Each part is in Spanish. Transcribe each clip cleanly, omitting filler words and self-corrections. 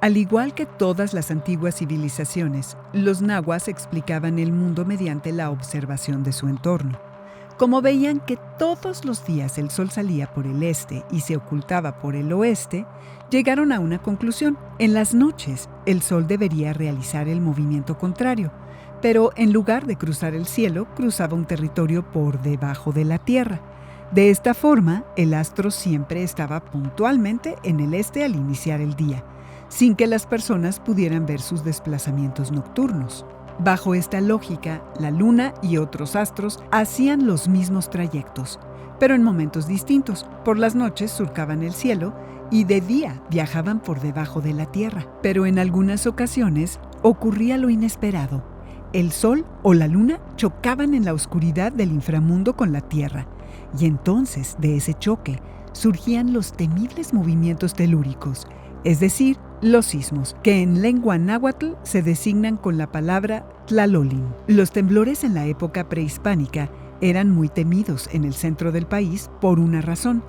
Al igual que todas las antiguas civilizaciones, los nahuas explicaban el mundo mediante la observación de su entorno. Como veían que todos los días el sol salía por el este y se ocultaba por el oeste, llegaron a una conclusión. En las noches, el sol debería realizar el movimiento contrario, pero en lugar de cruzar el cielo, cruzaba un territorio por debajo de la Tierra. De esta forma, el astro siempre estaba puntualmente en el este al iniciar el día, sin que las personas pudieran ver sus desplazamientos nocturnos. Bajo esta lógica, la luna y otros astros hacían los mismos trayectos, pero en momentos distintos. Por las noches surcaban el cielo y de día viajaban por debajo de la Tierra. Pero en algunas ocasiones ocurría lo inesperado. El sol o la luna chocaban en la oscuridad del inframundo con la Tierra, y entonces de ese choque surgían los temibles movimientos telúricos, es decir, los sismos, que en lengua náhuatl se designan con la palabra tlalolin. Los temblores en la época prehispánica eran muy temidos en el centro del país por una razón.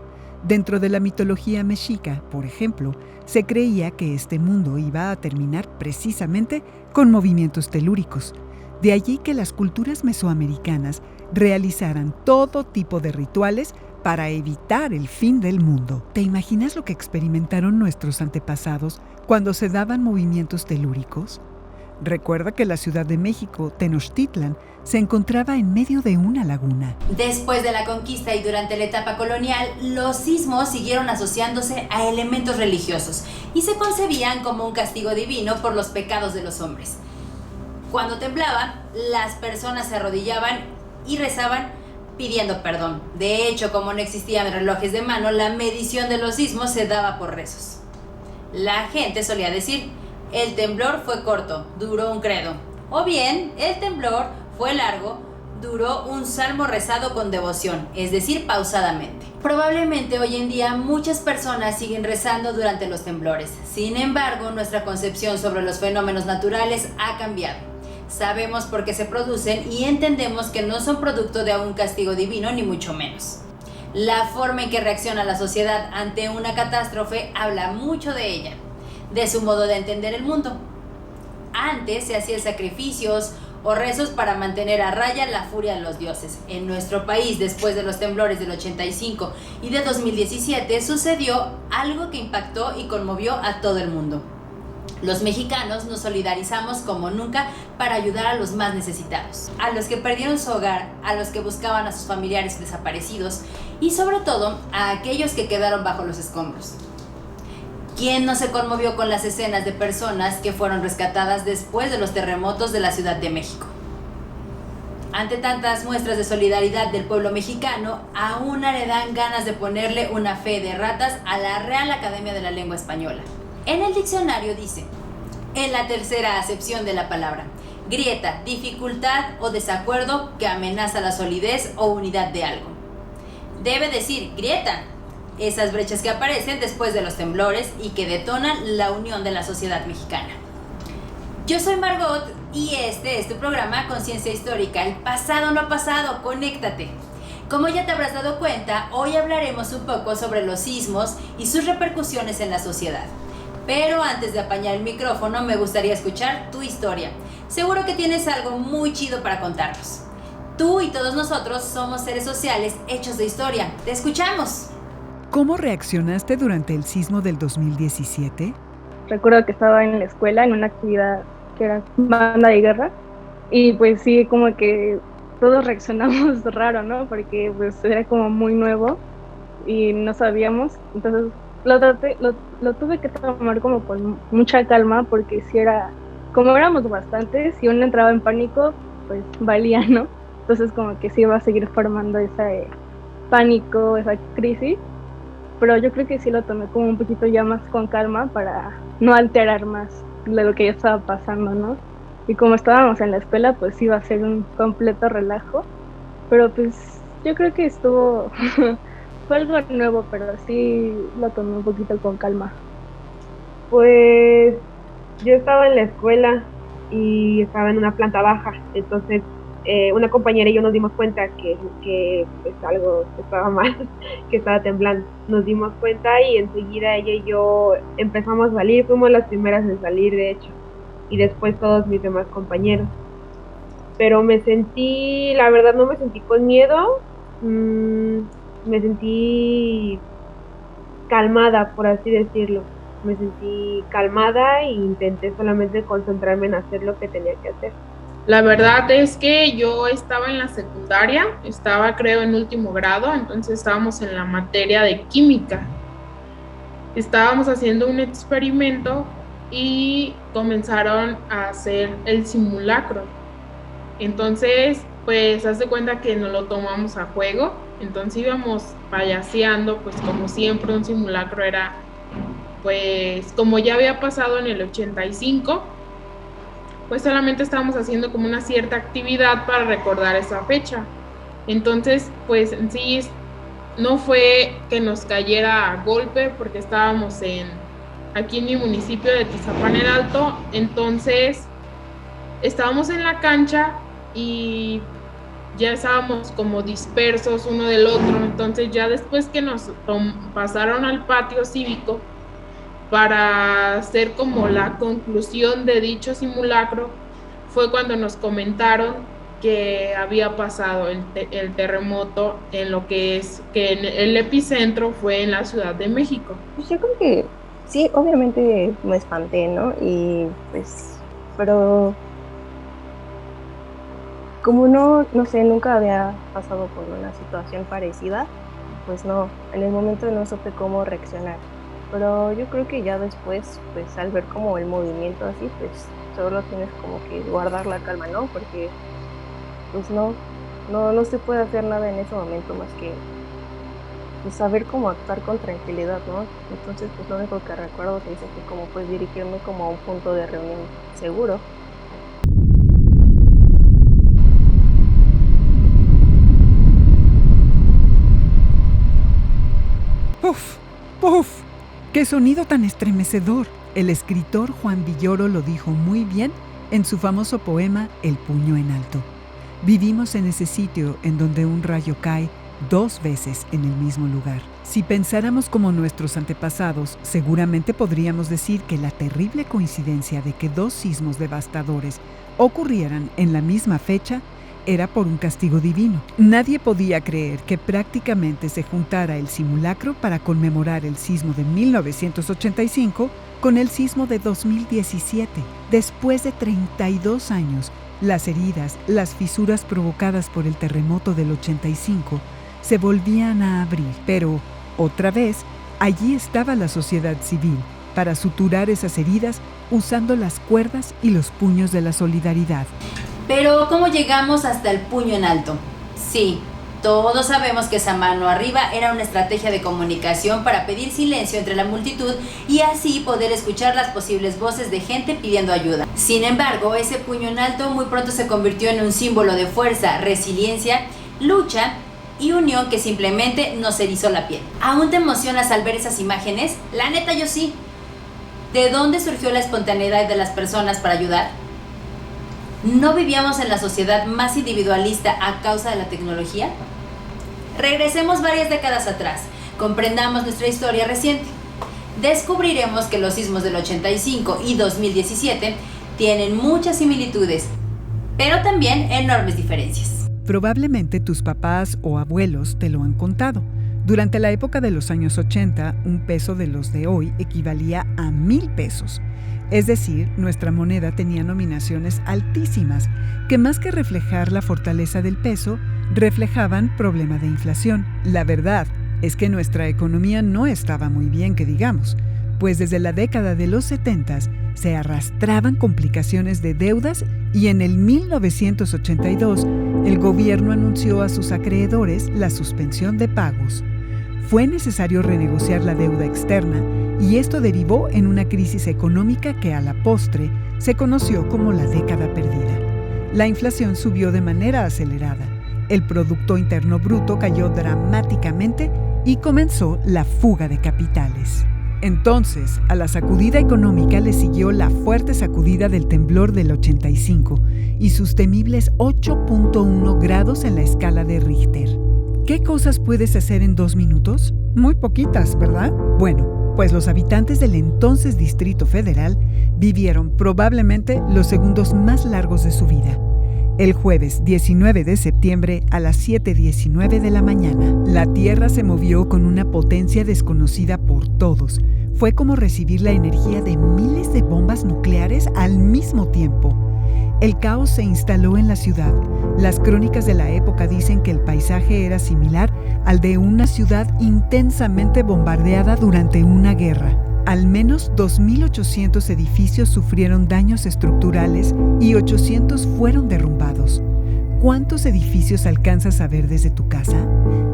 Dentro de la mitología mexica, por ejemplo, se creía que este mundo iba a terminar precisamente con movimientos telúricos. De allí que las culturas mesoamericanas realizaran todo tipo de rituales para evitar el fin del mundo. ¿Te imaginas lo que experimentaron nuestros antepasados cuando se daban movimientos telúricos? Recuerda que la Ciudad de México, Tenochtitlan, se encontraba en medio de una laguna. Después de la conquista y durante la etapa colonial, los sismos siguieron asociándose a elementos religiosos y se concebían como un castigo divino por los pecados de los hombres. Cuando temblaba, las personas se arrodillaban y rezaban pidiendo perdón. De hecho, como no existían relojes de mano, la medición de los sismos se daba por rezos. La gente solía decir: el temblor fue corto, duró un credo. O bien, el temblor fue largo, duró un salmo rezado con devoción, es decir, pausadamente. Probablemente hoy en día muchas personas siguen rezando durante los temblores. Sin embargo, nuestra concepción sobre los fenómenos naturales ha cambiado. Sabemos por qué se producen y entendemos que no son producto de un castigo divino, ni mucho menos. La forma en que reacciona la sociedad ante una catástrofe habla mucho de ella, de su modo de entender el mundo. Antes se hacían sacrificios o rezos para mantener a raya la furia de los dioses. En nuestro país, después de los temblores del 85 y de 2017, sucedió algo que impactó y conmovió a todo el mundo. Los mexicanos nos solidarizamos como nunca para ayudar a los más necesitados, a los que perdieron su hogar, a los que buscaban a sus familiares desaparecidos y sobre todo a aquellos que quedaron bajo los escombros. ¿Quién no se conmovió con las escenas de personas que fueron rescatadas después de los terremotos de la Ciudad de México? Ante tantas muestras de solidaridad del pueblo mexicano, a una le dan ganas de ponerle una fe de ratas a la Real Academia de la Lengua Española. En el diccionario dice, en la tercera acepción de la palabra, grieta, dificultad o desacuerdo que amenaza la solidez o unidad de algo. Debe decir grieta, esas brechas que aparecen después de los temblores y que detonan la unión de la sociedad mexicana. Yo soy Margot y este es tu programa Conciencia Histórica, el pasado no pasado, conéctate. Como ya te habrás dado cuenta, hoy hablaremos un poco sobre los sismos y sus repercusiones en la sociedad. Pero antes de apañar el micrófono, me gustaría escuchar tu historia. Seguro que tienes algo muy chido para contarnos. Tú y todos nosotros somos seres sociales hechos de historia. ¡Te escuchamos! ¿Cómo reaccionaste durante el sismo del 2017? Recuerdo que estaba en la escuela en una actividad que era banda de guerra y pues sí, como que todos reaccionamos raro, ¿no? Porque pues era como muy nuevo y no sabíamos, entonces lo tuve que tomar como con mucha calma porque si era, como éramos bastantes, si uno entraba en pánico, pues valía, ¿no? Entonces como que sí iba a seguir formando ese pánico, esa crisis, pero yo creo que sí lo tomé como un poquito ya más con calma para no alterar más de lo que ya estaba pasando, ¿no? Y como estábamos en la escuela, pues iba a ser un completo relajo, pero pues yo creo que estuvo... Fue algo nuevo, pero sí lo tomé un poquito con calma. Pues yo estaba en la escuela y estaba en una planta baja, entonces una compañera y yo nos dimos cuenta que pues algo estaba mal, que estaba temblando. Nos dimos cuenta y enseguida ella y yo empezamos a salir, fuimos las primeras en salir de hecho, y después todos mis demás compañeros. Pero la verdad no me sentí con miedo, me sentí calmada, por así decirlo. Me sentí calmada e intenté solamente concentrarme en hacer lo que tenía que hacer. La verdad es que yo estaba en la secundaria, estaba creo en último grado, entonces estábamos en la materia de química. Estábamos haciendo un experimento y comenzaron a hacer el simulacro. Entonces, pues, haz de cuenta que nos lo tomamos a juego, entonces íbamos payaseando, pues como siempre un simulacro era, pues, como ya había pasado en el 85, pues solamente estábamos haciendo como una cierta actividad para recordar esa fecha. Entonces, pues en sí no fue que nos cayera a golpe porque estábamos aquí en mi municipio de Tizapán el Alto, entonces estábamos en la cancha y ya estábamos como dispersos uno del otro, entonces ya después que nos pasaron al patio cívico para hacer como la conclusión de dicho simulacro, fue cuando nos comentaron que había pasado el terremoto en lo que es, que el epicentro fue en la Ciudad de México. Pues yo creo que sí, obviamente me espanté, ¿no? Y pues, pero como no sé, nunca había pasado por una situación parecida, pues no, en el momento no supe cómo reaccionar. Pero yo creo que ya después, pues al ver como el movimiento así, pues solo tienes como que guardar la calma, ¿no? Porque pues no se puede hacer nada en ese momento más que pues, saber cómo actuar con tranquilidad, ¿no? Entonces, pues lo único que recuerdo que hice fue como pues dirigirme como a un punto de reunión seguro. ¡Puf! ¡Puf! ¡Qué sonido tan estremecedor! El escritor Juan Villoro lo dijo muy bien en su famoso poema El puño en alto. Vivimos en ese sitio en donde un rayo cae 2 veces en el mismo lugar. Si pensáramos como nuestros antepasados, seguramente podríamos decir que la terrible coincidencia de que 2 sismos devastadores ocurrieran en la misma fecha era por un castigo divino. Nadie podía creer que prácticamente se juntara el simulacro para conmemorar el sismo de 1985 con el sismo de 2017. Después de 32 años, las heridas, las fisuras provocadas por el terremoto del 85 se volvían a abrir, pero, otra vez, allí estaba la sociedad civil para suturar esas heridas usando las cuerdas y los puños de la solidaridad. Pero, ¿cómo llegamos hasta el puño en alto? Sí, todos sabemos que esa mano arriba era una estrategia de comunicación para pedir silencio entre la multitud y así poder escuchar las posibles voces de gente pidiendo ayuda. Sin embargo, ese puño en alto muy pronto se convirtió en un símbolo de fuerza, resiliencia, lucha y unión que simplemente nos erizó la piel. ¿Aún te emocionas al ver esas imágenes? La neta, yo sí. ¿De dónde surgió la espontaneidad de las personas para ayudar? ¿No vivíamos en la sociedad más individualista a causa de la tecnología? Regresemos varias décadas atrás, comprendamos nuestra historia reciente. Descubriremos que los sismos del 85 y 2017 tienen muchas similitudes, pero también enormes diferencias. Probablemente tus papás o abuelos te lo han contado. Durante la época de los años 80, un peso de los de hoy equivalía a 1,000 pesos. Es decir, nuestra moneda tenía nominaciones altísimas, que más que reflejar la fortaleza del peso, reflejaban problema de inflación. La verdad es que nuestra economía no estaba muy bien, que digamos, pues desde la década de los 70 se arrastraban complicaciones de deudas y en el 1982 el gobierno anunció a sus acreedores la suspensión de pagos. Fue necesario renegociar la deuda externa y esto derivó en una crisis económica que a la postre se conoció como la década perdida. La inflación subió de manera acelerada, el Producto Interno Bruto cayó dramáticamente y comenzó la fuga de capitales. Entonces, a la sacudida económica le siguió la fuerte sacudida del temblor del 85 y sus temibles 8.1 grados en la escala de Richter. ¿Qué cosas puedes hacer en 2 minutos? Muy poquitas, ¿verdad? Bueno, pues los habitantes del entonces Distrito Federal vivieron probablemente los segundos más largos de su vida. El jueves 19 de septiembre a las 7:19 de la mañana, la Tierra se movió con una potencia desconocida por todos. Fue como recibir la energía de miles de bombas nucleares al mismo tiempo. El caos se instaló en la ciudad. Las crónicas de la época dicen que el paisaje era similar al de una ciudad intensamente bombardeada durante una guerra. Al menos 2.800 edificios sufrieron daños estructurales y 800 fueron derrumbados. ¿Cuántos edificios alcanzas a ver desde tu casa?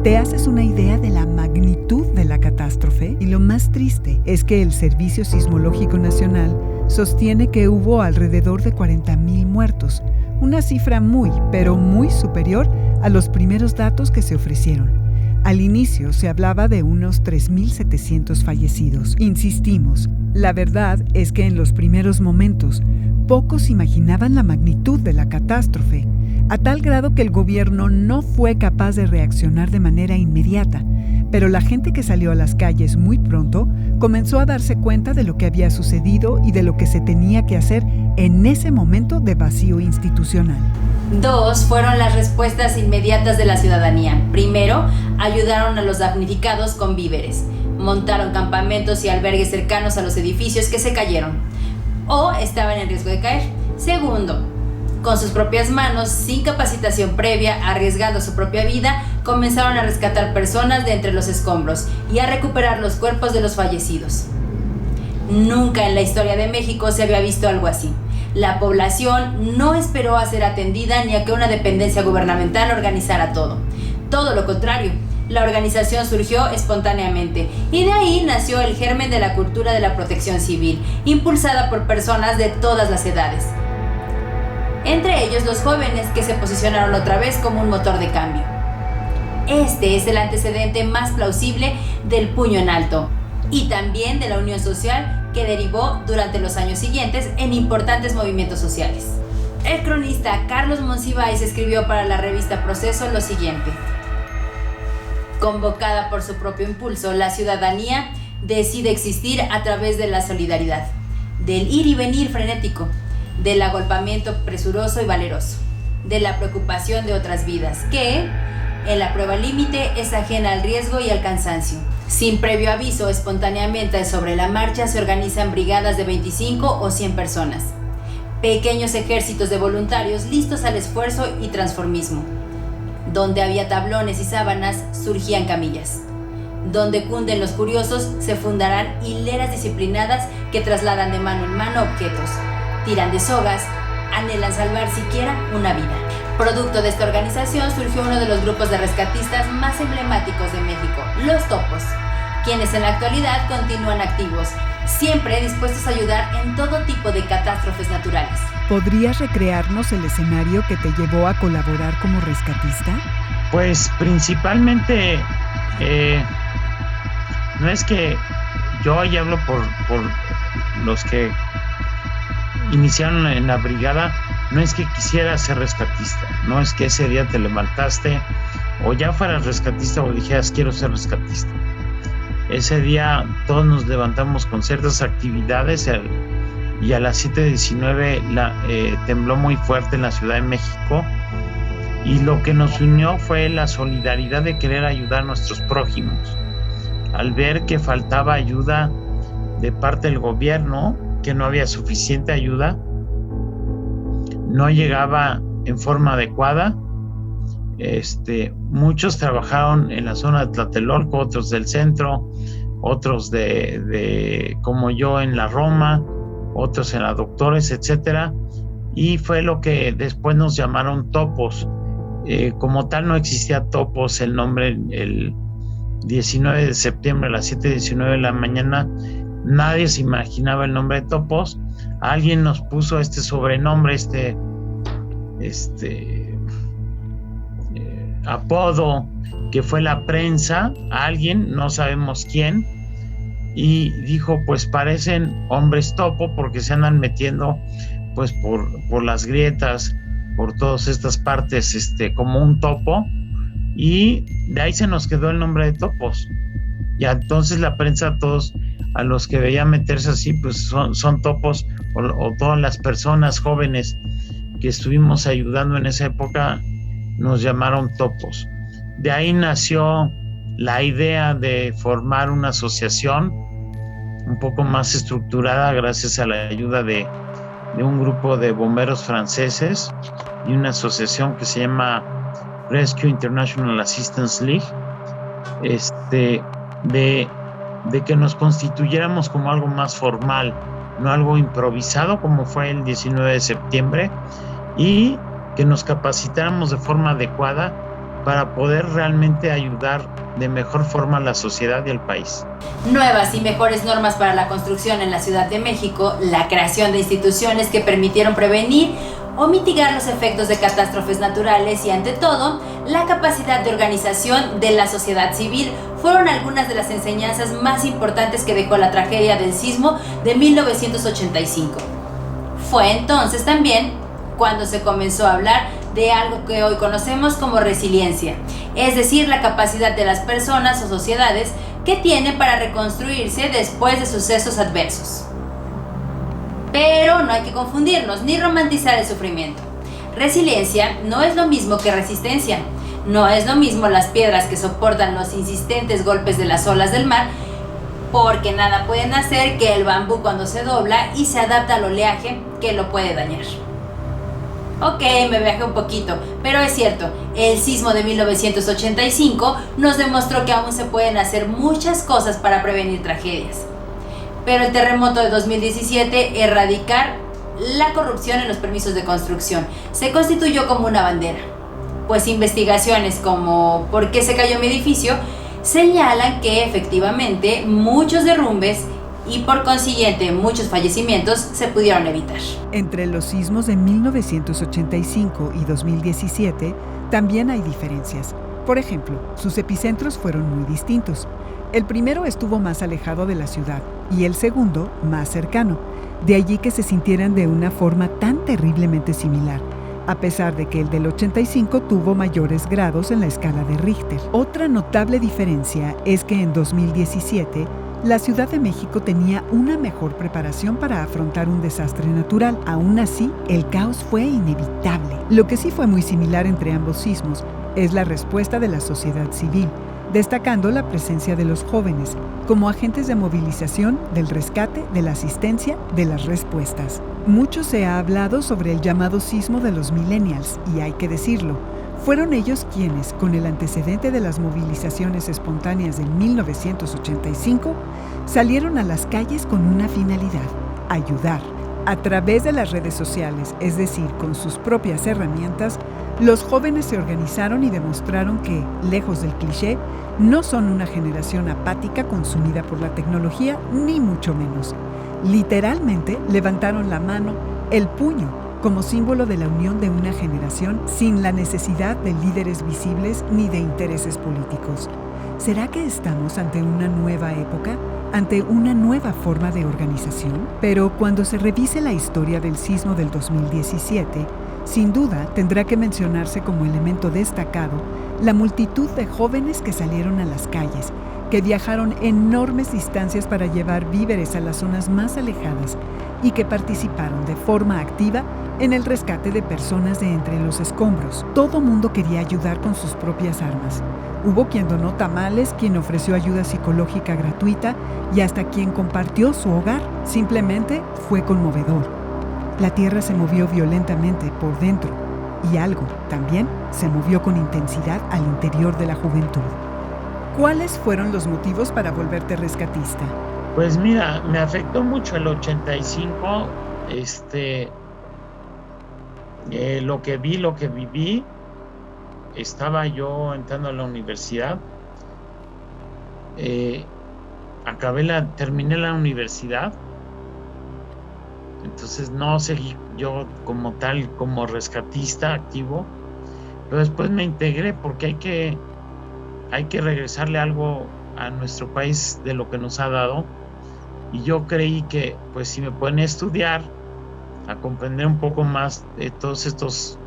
¿Te haces una idea de la magnitud de la catástrofe? Y lo más triste es que el Servicio Sismológico Nacional sostiene que hubo alrededor de 40.000 muertos, una cifra muy, pero muy superior a los primeros datos que se ofrecieron. Al inicio se hablaba de unos 3.700 fallecidos. Insistimos, la verdad es que en los primeros momentos pocos imaginaban la magnitud de la catástrofe, a tal grado que el gobierno no fue capaz de reaccionar de manera inmediata, pero la gente que salió a las calles muy pronto comenzó a darse cuenta de lo que había sucedido y de lo que se tenía que hacer en ese momento de vacío institucional. 2 fueron las respuestas inmediatas de la ciudadanía. Primero, ayudaron a los damnificados con víveres. Montaron campamentos y albergues cercanos a los edificios que se cayeron o estaban en riesgo de caer. Segundo, con sus propias manos, sin capacitación previa, arriesgando su propia vida, comenzaron a rescatar personas de entre los escombros y a recuperar los cuerpos de los fallecidos. Nunca en la historia de México se había visto algo así. La población no esperó a ser atendida ni a que una dependencia gubernamental organizara todo. Todo lo contrario, la organización surgió espontáneamente y de ahí nació el germen de la cultura de la protección civil, impulsada por personas de todas las edades. Entre ellos los jóvenes que se posicionaron otra vez como un motor de cambio. Este es el antecedente más plausible del puño en alto y también de la unión social que derivó durante los años siguientes en importantes movimientos sociales. El cronista Carlos Monsiváis escribió para la revista Proceso lo siguiente: convocada por su propio impulso, la ciudadanía decide existir a través de la solidaridad, del ir y venir frenético, del agolpamiento presuroso y valeroso, de la preocupación de otras vidas, que, en la prueba límite, es ajena al riesgo y al cansancio. Sin previo aviso, espontáneamente sobre la marcha se organizan brigadas de 25 o 100 personas. Pequeños ejércitos de voluntarios listos al esfuerzo y transformismo. Donde había tablones y sábanas, surgían camillas. Donde cunden los curiosos, se fundarán hileras disciplinadas que trasladan de mano en mano objetos, tiran de sogas, anhelan salvar siquiera una vida. Producto de esta organización surgió uno de los grupos de rescatistas más emblemáticos de México, los Topos, quienes en la actualidad continúan activos, siempre dispuestos a ayudar en todo tipo de catástrofes naturales. ¿Podrías recrearnos el escenario que te llevó a colaborar como rescatista? Pues principalmente, no es que yo ya hablo por los que iniciaron en la brigada, no es que quisiera ser rescatista, no es que ese día te levantaste o ya fueras rescatista o dijeras quiero ser rescatista. Ese día todos nos levantamos con ciertas actividades y a las 7:19 tembló muy fuerte en la Ciudad de México y lo que nos unió fue la solidaridad de querer ayudar a nuestros prójimos. Al ver que faltaba ayuda de parte del gobierno, que no había suficiente ayuda, no llegaba en forma adecuada. Muchos trabajaron en la zona de Tlatelolco, otros del centro, otros de como yo en la Roma, otros en la Doctores, etcétera, y fue lo que después nos llamaron Topos. Como tal no existía Topos, el nombre. El 19 de septiembre a las 7:19 de la mañana nadie se imaginaba el nombre de Topos. Alguien nos puso este sobrenombre, apodo, que fue la prensa, alguien, no sabemos quién, y dijo, pues parecen hombres topo porque se andan metiendo pues por las grietas, por todas estas partes, como un topo, y de ahí se nos quedó el nombre de topos. Y entonces la prensa, todos a los que veían meterse así, pues son topos, o todas las personas jóvenes que estuvimos ayudando en esa época nos llamaron topos. De ahí nació la idea de formar una asociación un poco más estructurada gracias a la ayuda de un grupo de bomberos franceses y una asociación que se llama Rescue International Assistance League, de que nos constituyéramos como algo más formal, no algo improvisado como fue el 19 de septiembre, y que nos capacitáramos de forma adecuada para poder realmente ayudar de mejor forma a la sociedad y al país. Nuevas y mejores normas para la construcción en la Ciudad de México, la creación de instituciones que permitieron prevenir o mitigar los efectos de catástrofes naturales y, ante todo, la capacidad de organización de la sociedad civil fueron algunas de las enseñanzas más importantes que dejó la tragedia del sismo de 1985. Fue entonces también cuando se comenzó a hablar de algo que hoy conocemos como resiliencia, es decir, la capacidad de las personas o sociedades que tienen para reconstruirse después de sucesos adversos. Pero no hay que confundirnos ni romantizar el sufrimiento. Resiliencia no es lo mismo que resistencia. No es lo mismo las piedras que soportan los insistentes golpes de las olas del mar, porque nada pueden hacer que el bambú cuando se dobla y se adapta al oleaje que lo puede dañar. Ok, me viajé un poquito, pero es cierto, el sismo de 1985 nos demostró que aún se pueden hacer muchas cosas para prevenir tragedias. Pero el terremoto de 2017, erradicar la corrupción en los permisos de construcción, se constituyó como una bandera. Pues investigaciones como ¿por qué se cayó mi edificio? Señalan que efectivamente muchos derrumbes y por consiguiente muchos fallecimientos se pudieron evitar. Entre los sismos de 1985 y 2017 también hay diferencias. Por ejemplo, sus epicentros fueron muy distintos. El primero estuvo más alejado de la ciudad y el segundo más cercano. De allí que se sintieran de una forma tan terriblemente similar, a pesar de que el del 85 tuvo mayores grados en la escala de Richter. Otra notable diferencia es que en 2017 la Ciudad de México tenía una mejor preparación para afrontar un desastre natural. Aún así, el caos fue inevitable. Lo que sí fue muy similar entre ambos sismos es la respuesta de la sociedad civil, destacando la presencia de los jóvenes como agentes de movilización, del rescate, de la asistencia, de las respuestas. Mucho se ha hablado sobre el llamado sismo de los millennials, y hay que decirlo, fueron ellos quienes, con el antecedente de las movilizaciones espontáneas de 1985, salieron a las calles con una finalidad: ayudar. A través de las redes sociales, es decir, con sus propias herramientas, los jóvenes se organizaron y demostraron que, lejos del cliché, no son una generación apática consumida por la tecnología, ni mucho menos. Literalmente levantaron la mano, el puño, como símbolo de la unión de una generación sin la necesidad de líderes visibles ni de intereses políticos. ¿Será que estamos ante una nueva época? ¿Ante una nueva forma de organización? Pero cuando se revise la historia del sismo del 2017, sin duda tendrá que mencionarse como elemento destacado la multitud de jóvenes que salieron a las calles, que viajaron enormes distancias para llevar víveres a las zonas más alejadas y que participaron de forma activa en el rescate de personas de entre los escombros. Todo mundo quería ayudar con sus propias armas. Hubo quien donó tamales, quien ofreció ayuda psicológica gratuita y hasta quien compartió su hogar. Simplemente fue conmovedor. La tierra se movió violentamente por dentro y algo también se movió con intensidad al interior de la juventud. ¿Cuáles fueron los motivos para volverte rescatista? Pues mira, me afectó mucho el 85, lo que vi, lo que viví. Estaba yo entrando a la universidad, terminé la universidad, entonces no seguí yo como tal, como rescatista activo, pero después me integré porque hay que regresarle algo a nuestro país de lo que nos ha dado, y yo creí que pues si me ponía a estudiar, a comprender un poco más de todos estos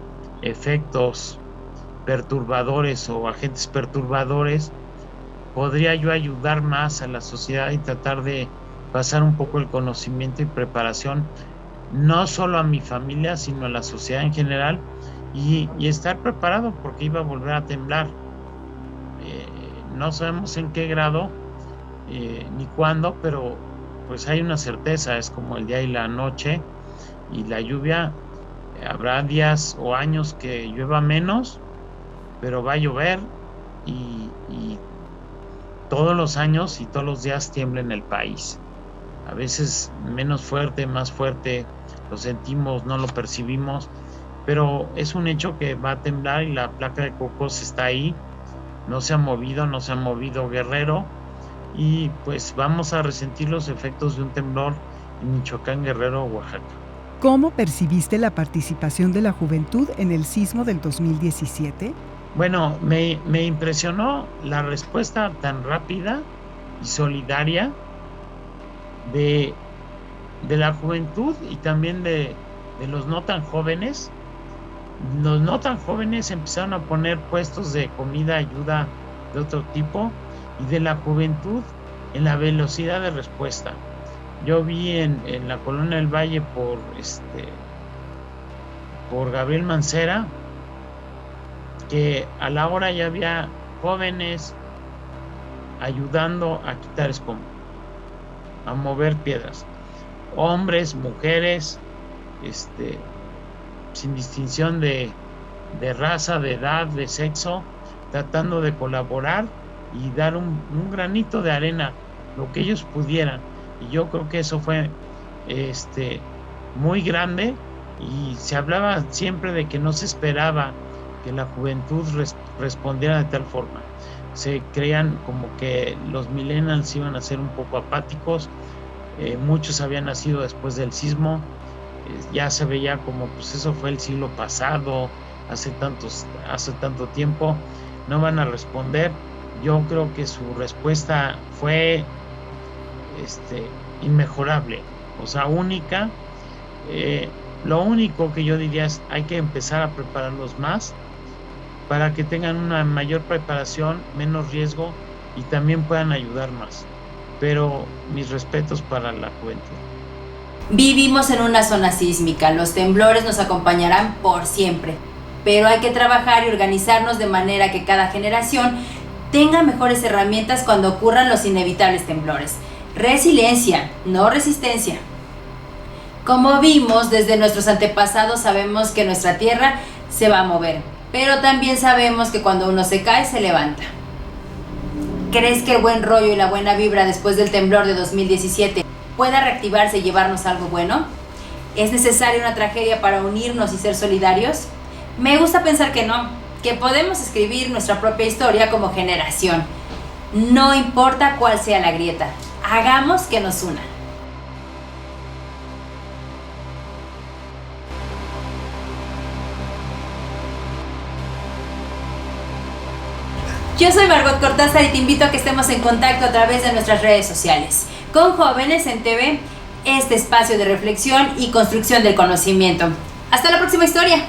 efectos perturbadores o agentes perturbadores, podría yo ayudar más a la sociedad y tratar de pasar un poco el conocimiento y preparación, no solo a mi familia, sino a la sociedad en general, y estar preparado porque iba a volver a temblar. No sabemos en qué grado ni cuándo, pero pues hay una certeza, es como el día y la noche, y la lluvia, habrá días o años que llueva menos, pero va a llover, y todos los años y todos los días tiembla en el país. A veces menos fuerte, más fuerte, lo sentimos, no lo percibimos, pero es un hecho que va a temblar y la placa de Cocos está ahí, no se ha movido Guerrero, y pues vamos a resentir los efectos de un temblor en Michoacán, Guerrero, Oaxaca. ¿Cómo percibiste la participación de la juventud en el sismo del 2017? Bueno, me impresionó la respuesta tan rápida y solidaria de la juventud y también de los no tan jóvenes. Los no tan jóvenes empezaron a poner puestos de comida, ayuda de otro tipo, y de la juventud en la velocidad de respuesta. Yo vi en la Colonia del Valle por Gabriel Mancera que a la hora ya había jóvenes ayudando a quitar escombros, a mover piedras, hombres, mujeres, sin distinción de raza, de edad, de sexo, tratando de colaborar y dar un granito de arena, lo que ellos pudieran. Y yo creo que eso fue muy grande, y se hablaba siempre de que no se esperaba que la juventud respondiera de tal forma. Se creían como que los millennials iban a ser un poco apáticos, muchos habían nacido después del sismo, ya se veía como pues eso fue el siglo pasado, hace tanto tiempo, no van a responder. Yo creo que su respuesta fue inmejorable, o sea, única. Lo único que yo diría es hay que empezar a prepararlos más para que tengan una mayor preparación, menos riesgo, y también puedan ayudar más. Pero mis respetos para la juventud. Vivimos en una zona sísmica, los temblores nos acompañarán por siempre, pero hay que trabajar y organizarnos de manera que cada generación tenga mejores herramientas cuando ocurran los inevitables temblores. Resiliencia, no resistencia. Como vimos, desde nuestros antepasados sabemos que nuestra tierra se va a mover, pero también sabemos que cuando uno se cae, se levanta. ¿Crees que el buen rollo y la buena vibra después del temblor de 2017 pueda reactivarse y llevarnos algo bueno? ¿Es necesaria una tragedia para unirnos y ser solidarios? Me gusta pensar que no, que podemos escribir nuestra propia historia como generación. No importa cuál sea la grieta, hagamos que nos una. Yo soy Margot Cortázar y te invito a que estemos en contacto a través de nuestras redes sociales. Con Jóvenes en TV, este espacio de reflexión y construcción del conocimiento. Hasta la próxima historia.